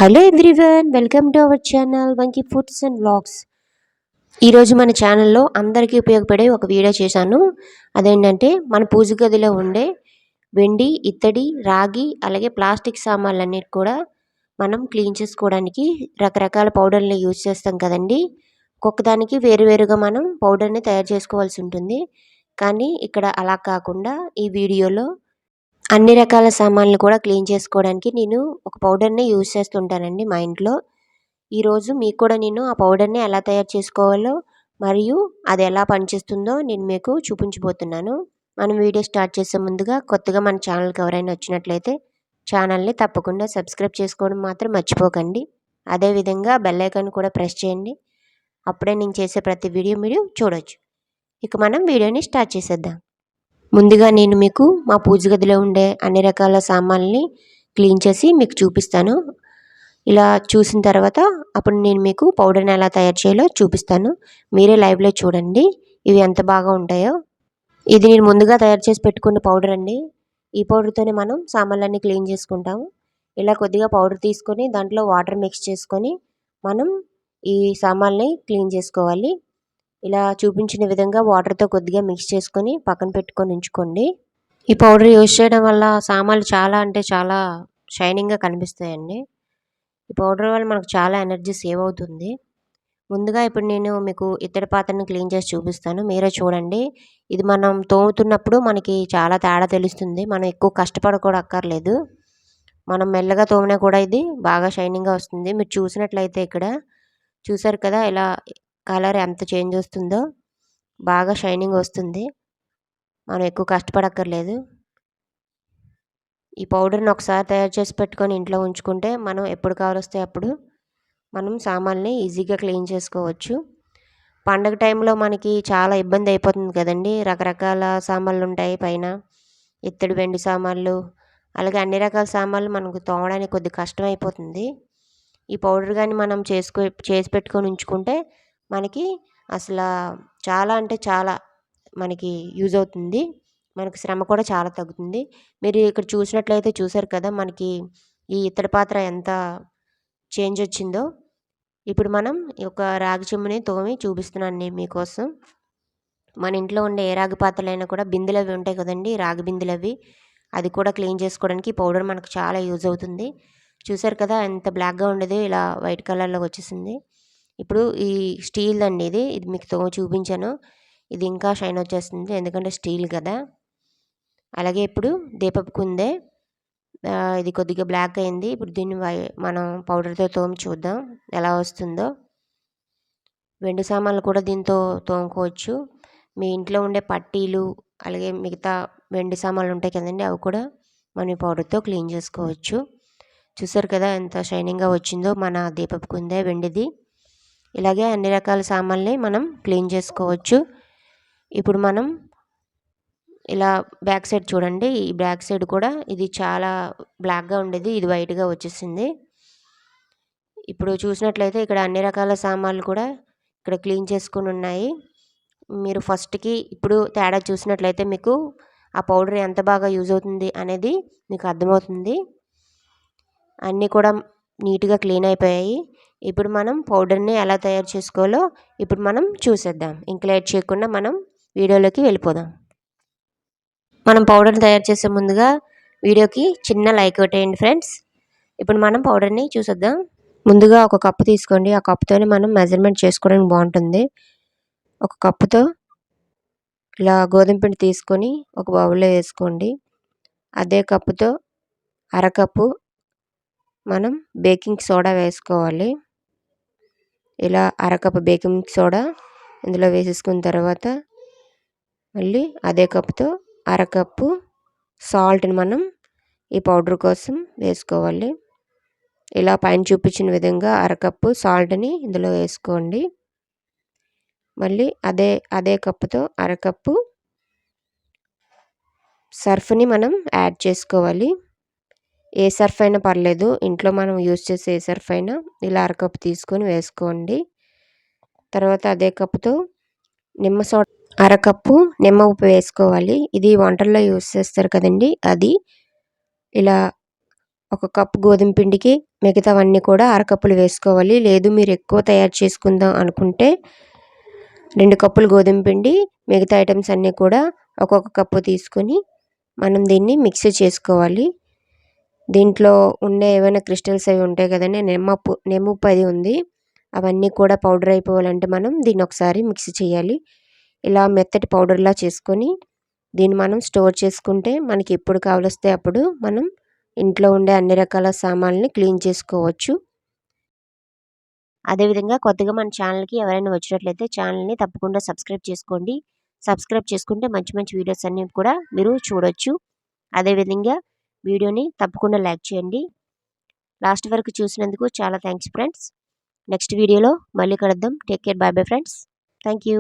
Hello everyone, welcome to our channel Vanki foods and vlogs. ఈరోజు మన ఛానల్లో అందరికీ ఉపయోగపడే ఒక వీడియో చేశాను. అదేంటంటే మన పూజ గదిలో ఉండే వెండి, ఇత్తడి, రాగి అలాగే ప్లాస్టిక్ సామాన్లన్నిటి కూడా మనం క్లీన్ చేసుకోవడానికి రకరకాల పౌడర్ని యూజ్ చేస్తాం కదండి. ఒక్కొక్కదానికి వేరువేరుగా మనం పౌడర్ని తయారు చేసుకోవాల్సి ఉంటుంది. కానీ ఇక్కడ అలా కాకుండా ఈ వీడియోలో అన్ని రకాల సామాన్లు కూడా క్లీన్ చేసుకోవడానికి నేను ఒక పౌడర్ని యూజ్ చేస్తుంటానండి మా ఇంట్లో. ఈరోజు మీకు కూడా నేను ఆ పౌడర్ని ఎలా తయారు చేసుకోవాలో మరియు అది ఎలా పనిచేస్తుందో నేను మీకు చూపించబోతున్నాను. మనం వీడియో స్టార్ట్ చేసే ముందుగా కొత్తగా మన ఛానల్కి ఎవరైనా వచ్చినట్లయితే ఛానల్ని తప్పకుండా సబ్స్క్రైబ్ చేసుకోవడం మాత్రం మర్చిపోకండి. అదేవిధంగా బెల్ ఐకాన్ కూడా ప్రెస్ చేయండి. అప్పుడే నేను చేసే ప్రతి వీడియో మీరు చూడొచ్చు. ఇక మనం వీడియోని స్టార్ట్ చేసేద్దాం. ముందుగా నేను మీకు మా పూజ గదిలో ఉండే అన్ని రకాల సామాన్లని క్లీన్ చేసి మీకు చూపిస్తాను. ఇలా చూసిన తర్వాత అప్పుడు నేను మీకు పౌడర్ని ఎలా తయారు చేయాలో చూపిస్తాను. మీరే లైవ్లో చూడండి ఇవి ఎంత బాగా ఉంటాయో. ఇది నేను ముందుగా తయారు చేసి పెట్టుకున్న పౌడర్ అండి. ఈ పౌడర్తోనే మనం సామాన్లన్నీ క్లీన్ చేసుకుంటాము. ఇలా కొద్దిగా పౌడర్ తీసుకొని దాంట్లో వాటర్ మిక్స్ చేసుకొని మనం ఈ సామాన్ని క్లీన్ చేసుకోవాలి. ఇలా చూపించిన విధంగా వాటర్తో కొద్దిగా మిక్స్ చేసుకొని పక్కన పెట్టుకొని ఉంచుకోండి. ఈ పౌడర్ యూజ్ చేయడం వల్ల సామాన్లు చాలా అంటే చాలా షైనింగ్గా కనిపిస్తాయండి. ఈ పౌడర్ వల్ల మనకు చాలా ఎనర్జీ సేవ్ అవుతుంది. ముందుగా ఇప్పుడు నేను మీకు ఇత్తడి పాత్రను క్లీన్ చేసి చూపిస్తాను. మీరే చూడండి. ఇది మనం తోముతున్నప్పుడు మనకి చాలా తేడా తెలుస్తుంది. మనం ఎక్కువ కష్టపడకూడా అక్కర్లేదు. మనం మెల్లగా తోమినా కూడా ఇది బాగా షైనింగ్గా వస్తుంది. మీరు చూసినట్లయితే ఇక్కడ చూసారు కదా, ఇలా కలర్ ఎంత చేంజ్ వస్తుందో, బాగా షైనింగ్ వస్తుంది. మనం ఎక్కువ కష్టపడక్కర్లేదు. ఈ పౌడర్ని ఒకసారి తయారు చేసి పెట్టుకొని ఇంట్లో ఉంచుకుంటే మనం ఎప్పుడు కావలిస్తే అప్పుడు మనం సామాన్ని ఈజీగా క్లీన్ చేసుకోవచ్చు. పండగ టైంలో మనకి చాలా ఇబ్బంది అయిపోతుంది కదండి. రకరకాల సామాన్లు ఉంటాయి పైన, ఇత్తడి వెండి సామాన్లు అలాగే అన్ని రకాల సామాన్లు మనకు తోమడానికి కొద్ది కష్టం అయిపోతుంది. ఈ పౌడర్ కానీ మనం చేసి పెట్టుకొని ఉంచుకుంటే మనకి అసలు చాలా అంటే చాలా మనకి యూజ్ అవుతుంది. మనకి శ్రమ కూడా చాలా తగ్గుతుంది. మీరు ఇక్కడ చూసినట్లయితే చూసారు కదా, మనకి ఈ ఇత్తడి పాత్ర ఎంత చేంజ్ వచ్చిందో. ఇప్పుడు మనం ఒక రాగి చెంబుని తోమి చూపిస్తున్నాను నేను మీకోసం. మన ఇంట్లో ఉండే ఏ రాగి పాత్రలైనా కూడా బిందెలు అవి ఉంటాయి కదండి, రాగి బిందెలు అవి, అది కూడా క్లీన్ చేసుకోవడానికి పౌడర్ మనకు చాలా యూజ్ అవుతుంది. చూసారు కదా ఎంత బ్లాక్గా ఉండేది ఇలా వైట్ కలర్లోకి వచ్చేసింది. ఇప్పుడు ఈ స్టీల్ అండి, ఇది మీకు చూపించాను. ఇది ఇంకా షైన్ వచ్చేస్తుంది ఎందుకంటే స్టీల్ కదా. అలాగే ఇప్పుడు దీపపు కుందే, ఇది కొద్దిగా బ్లాక్ అయింది. ఇప్పుడు దీన్ని మనం పౌడర్తో తోమి చూద్దాం ఎలా వస్తుందో. వెండి సామాన్లు కూడా దీంతో తోముకోవచ్చు. మీ ఇంట్లో ఉండే పట్టీలు అలాగే మిగతా వెండి సామాన్లు ఉంటాయి కదండి, అవి కూడా మనం ఈ పౌడర్తో క్లీన్ చేసుకోవచ్చు. చూసారు కదా ఎంత షైనింగ్గా వచ్చిందో మన దీపపు కుందే వెండిది. ఇలాగే అన్ని రకాల సామాన్లని మనం క్లీన్ చేసుకోవచ్చు. ఇప్పుడు మనం ఇలా బ్యాక్ సైడ్ చూడండి. ఈ బ్యాక్ సైడ్ కూడా ఇది చాలా బ్లాక్గా ఉండేది, ఇది వైట్గా వచ్చేసింది. ఇప్పుడు చూసినట్లయితే ఇక్కడ అన్ని రకాల సామాన్లు కూడా ఇక్కడ క్లీన్ చేసుకుని ఉన్నాయి. మీరు ఫస్ట్కి ఇప్పుడు తేడా చూసినట్లయితే మీకు ఆ పౌడర్ ఎంత బాగా యూజ్ అవుతుంది అనేది మీకు అర్థమవుతుంది. అన్నీ కూడా నీట్గా క్లీన్ అయిపోయాయి. ఇప్పుడు మనం పౌడర్ని ఎలా తయారు చేసుకోవాలో ఇప్పుడు మనం చూసేద్దాం. ఇంక లేట్ చేయకుండా మనం వీడియోలోకి వెళ్ళిపోదాం. మనం పౌడర్ని తయారు చేసే ముందుగా వీడియోకి చిన్న లైక్ కొట్టేయండి ఫ్రెండ్స్. ఇప్పుడు మనం పౌడర్ని చూసేద్దాం. ముందుగా ఒక కప్పు తీసుకోండి. ఆ కప్పుతోనే మనం మెజర్మెంట్ చేసుకోవడానికి బాగుంటుంది. ఒక కప్పుతో ఇలా గోధుమ పిండి తీసుకొని ఒక బౌల్లో వేసుకోండి. అదే కప్పుతో అరకప్పు మనం బేకింగ్ సోడా వేసుకోవాలి. ఇలా అరకప్పు బేకింగ్ సోడా ఇందులో వేసేసుకున్న తర్వాత మళ్ళీ అదే కప్పుతో అరకప్పు సాల్ట్ని మనం ఈ పౌడర్ కోసం వేసుకోవాలి. ఇలా పైన చూపించిన విధంగా అరకప్పు సాల్ట్ని ఇందులో వేసుకోండి. మళ్ళీ అదే కప్పుతో అరకప్పు సర్ఫ్ని మనం యాడ్ చేసుకోవాలి. ఏ సర్ఫ్ అయినా పర్లేదు, ఇంట్లో మనం యూజ్ చేసే ఏ సర్ఫ్ అయినా ఇలా అరకప్పు తీసుకొని వేసుకోండి. తర్వాత అదే కప్పుతో నిమ్మ సోడా అరకప్పు నిమ్మ ఉప్పు వేసుకోవాలి. ఇది వంటల్లో యూజ్ చేస్తారు కదండి, అది ఇలా ఒక కప్పు గోధుమ పిండికి మిగతావన్నీ కూడా అరకప్పులు వేసుకోవాలి. లేదు మీరు ఎక్కువ తయారు చేసుకుందాం అనుకుంటే 2 కప్పులు గోధుమ పిండి, మిగతా ఐటమ్స్ అన్నీ కూడా ఒక్కొక్క కప్పు తీసుకొని మనం దీన్ని మిక్సీ చేసుకోవాలి. దీంట్లో ఉండే ఏవైనా క్రిస్టల్స్ అవి ఉంటాయి కదండి, నెమ్ముప్పు అది ఉంది. అవన్నీ కూడా పౌడర్ అయిపోవాలంటే మనం దీన్ని ఒకసారి మిక్సీ చేయాలి. ఇలా మెత్తటి పౌడర్లా చేసుకొని దీన్ని మనం స్టోర్ చేసుకుంటే మనకి ఎప్పుడు కావలిస్తే అప్పుడు మనం ఇంట్లో ఉండే అన్ని రకాల సామాన్లని క్లీన్ చేసుకోవచ్చు. అదేవిధంగా కొత్తగా మన ఛానల్కి ఎవరైనా వచ్చినట్లయితే ఛానల్ని తప్పకుండా సబ్స్క్రైబ్ చేసుకోండి. సబ్స్క్రైబ్ చేసుకుంటే మంచి మంచి వీడియోస్ అన్నీ కూడా మీరు చూడొచ్చు. అదేవిధంగా వీడియోని తప్పకుండా లైక్ చేయండి. లాస్ట్ వరకు చూసినందుకు చాలా థ్యాంక్స్ ఫ్రెండ్స్. నెక్స్ట్ వీడియోలో మళ్ళీ కలుద్దాం. Take care. By bye friends. Thank you.